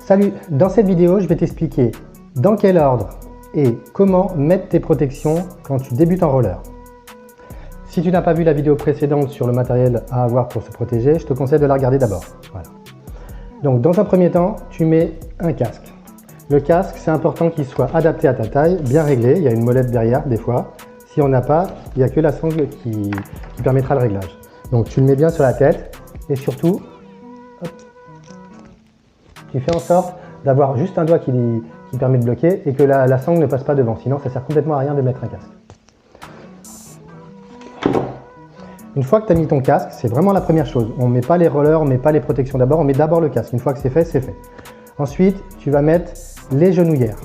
Salut, dans cette vidéo, je vais t'expliquer dans quel ordre et comment mettre tes protections quand tu débutes en roller. Si tu n'as pas vu la vidéo précédente sur le matériel à avoir pour se protéger, je te conseille de la regarder d'abord. Voilà. Donc dans un premier temps, tu mets un casque. Le casque, c'est important qu'il soit adapté à ta taille, bien réglé. Il y a une molette derrière des fois. Si on n'a pas, il n'y a que la sangle qui permettra le réglage. Donc tu le mets bien sur la tête et surtout, hop, tu fais en sorte d'avoir juste un doigt qui permet de bloquer et que la sangle ne passe pas devant. Sinon, ça sert complètement à rien de mettre un casque. Une fois que tu as mis ton casque, c'est vraiment la première chose. On ne met pas les rollers, on ne met pas les protections d'abord, on met d'abord le casque. Une fois que c'est fait, c'est fait. Ensuite, tu vas mettre les genouillères.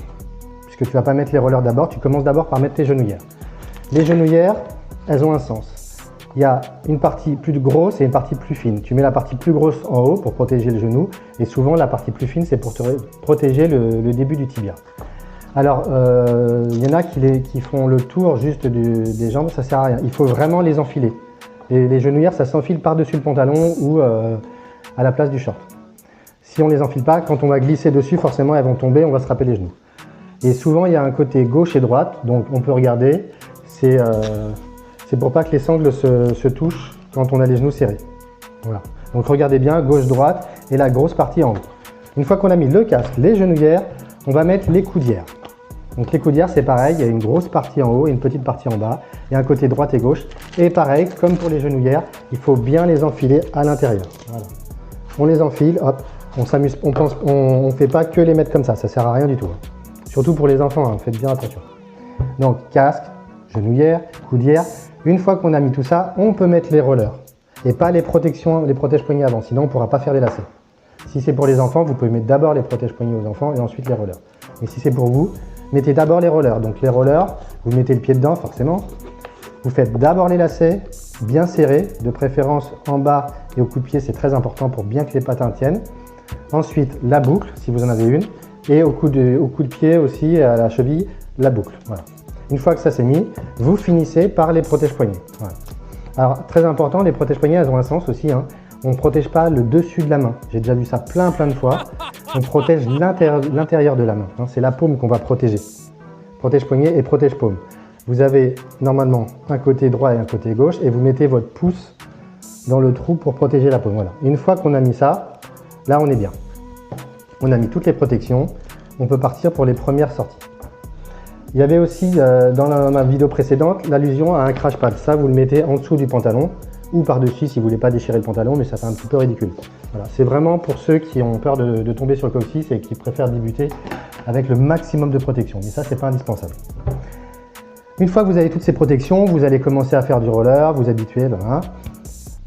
Puisque tu ne vas pas mettre les rollers d'abord, tu commences d'abord par mettre tes genouillères. Les genouillères, elles ont un sens. Il y a une partie plus grosse et une partie plus fine. Tu mets la partie plus grosse en haut pour protéger le genou. Et souvent, la partie plus fine, c'est pour te protéger le début du tibia. Alors, il y en a qui font le tour juste des jambes, ça ne sert à rien. Il faut vraiment les enfiler. Les genouillères, ça s'enfile par-dessus le pantalon ou à la place du short. Si on ne les enfile pas, quand on va glisser dessus, forcément, elles vont tomber, on va se râper les genoux. Et souvent, il y a un côté gauche et droite, donc on peut regarder. C'est pour pas que les sangles se touchent quand on a les genoux serrés. Voilà. Donc regardez bien, gauche-droite et la grosse partie en haut. Une fois qu'on a mis le casque, les genouillères, on va mettre les coudières. Donc les coudières, c'est pareil, il y a une grosse partie en haut et une petite partie en bas. Il y a un côté droite et gauche. Et pareil, comme pour les genouillères, il faut bien les enfiler à l'intérieur. Voilà. On les enfile, hop, on s'amuse, on fait pas que les mettre comme ça sert à rien du tout. Hein. Surtout pour les enfants, hein, faites bien attention. Donc casque, genouillères, coudières. Une fois qu'on a mis tout ça, on peut mettre les rollers et pas les protections, les protège-poignets avant, sinon on ne pourra pas faire les lacets. Si c'est pour les enfants, vous pouvez mettre d'abord les protège-poignets aux enfants et ensuite les rollers. Mais si c'est pour vous, mettez d'abord les rollers. Donc les rollers, vous mettez le pied dedans forcément. Vous faites d'abord les lacets, bien serrés, de préférence en bas et au coup de pied, c'est très important pour bien que les patins tiennent. Ensuite la boucle, si vous en avez une, et au coup de pied aussi, à la cheville, la boucle. Voilà. Une fois que ça c'est mis, vous finissez par les protège-poignets. Voilà. Alors très important, les protège-poignets, elles ont un sens aussi. Hein. On ne protège pas le dessus de la main. J'ai déjà vu ça plein de fois. On protège l'intérieur de la main. Hein. C'est la paume qu'on va protéger. Protège-poignet et protège-paume. Vous avez normalement un côté droit et un côté gauche et vous mettez votre pouce dans le trou pour protéger la paume. Voilà. Une fois qu'on a mis ça, là on est bien. On a mis toutes les protections. On peut partir pour les premières sorties. Il y avait aussi dans ma vidéo précédente l'allusion à un crash pad. Ça, vous le mettez en dessous du pantalon ou par-dessus si vous ne voulez pas déchirer le pantalon, mais ça fait un petit peu ridicule. Voilà. C'est vraiment pour ceux qui ont peur de tomber sur le coccyx et qui préfèrent débuter avec le maximum de protection. Mais ça, c'est pas indispensable. Une fois que vous avez toutes ces protections, vous allez commencer à faire du roller, vous habituer. Voilà.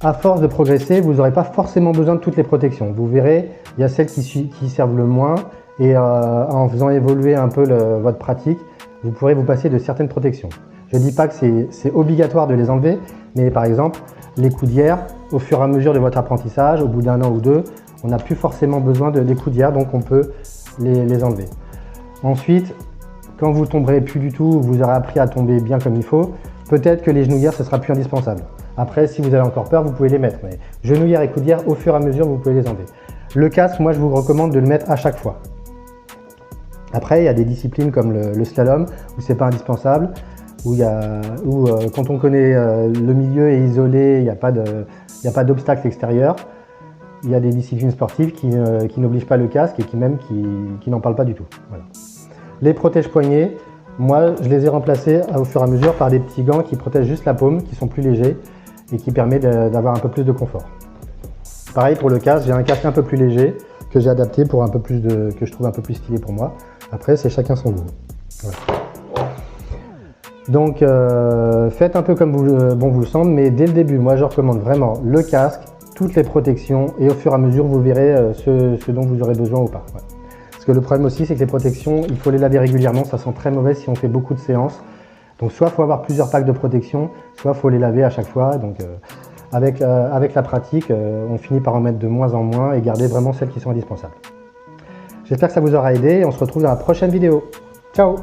À force de progresser, vous n'aurez pas forcément besoin de toutes les protections. Vous verrez, il y a celles qui servent le moins et en faisant évoluer un peu votre pratique, vous pourrez vous passer de certaines protections. Je ne dis pas que c'est obligatoire de les enlever, mais par exemple, les coudières, au fur et à mesure de votre apprentissage, au bout d'un an ou deux, on n'a plus forcément besoin des coudières, donc on peut les enlever. Ensuite, quand vous tomberez plus du tout, vous aurez appris à tomber bien comme il faut, peut-être que les genouillères, ce sera plus indispensable. Après, si vous avez encore peur, vous pouvez les mettre. Mais genouillères et coudières, au fur et à mesure, vous pouvez les enlever. Le casque, moi, je vous recommande de le mettre à chaque fois. Après, il y a des disciplines comme le slalom où c'est pas indispensable, où quand on connaît le milieu est isolé, il n'y a pas d'obstacle extérieur. Il y a des disciplines sportives qui n'obligent pas le casque et qui n'en parlent pas du tout. Voilà. Les protège-poignets, moi, je les ai remplacés au fur et à mesure par des petits gants qui protègent juste la paume, qui sont plus légers et qui permettent d'avoir un peu plus de confort. Pareil pour le casque, j'ai un casque un peu plus léger que j'ai adapté pour que je trouve un peu plus stylé pour moi. Après, c'est chacun son goût. Voilà. Donc, faites un peu comme vous le semble, mais dès le début, moi, je recommande vraiment le casque, toutes les protections, et au fur et à mesure, vous verrez ce dont vous aurez besoin ou pas. Ouais. Parce que le problème aussi, c'est que les protections, il faut les laver régulièrement, ça sent très mauvais si on fait beaucoup de séances. Donc, soit il faut avoir plusieurs packs de protection, soit il faut les laver à chaque fois. Donc, avec la pratique, on finit par en mettre de moins en moins et garder vraiment celles qui sont indispensables. J'espère que ça vous aura aidé et on se retrouve dans la prochaine vidéo. Ciao!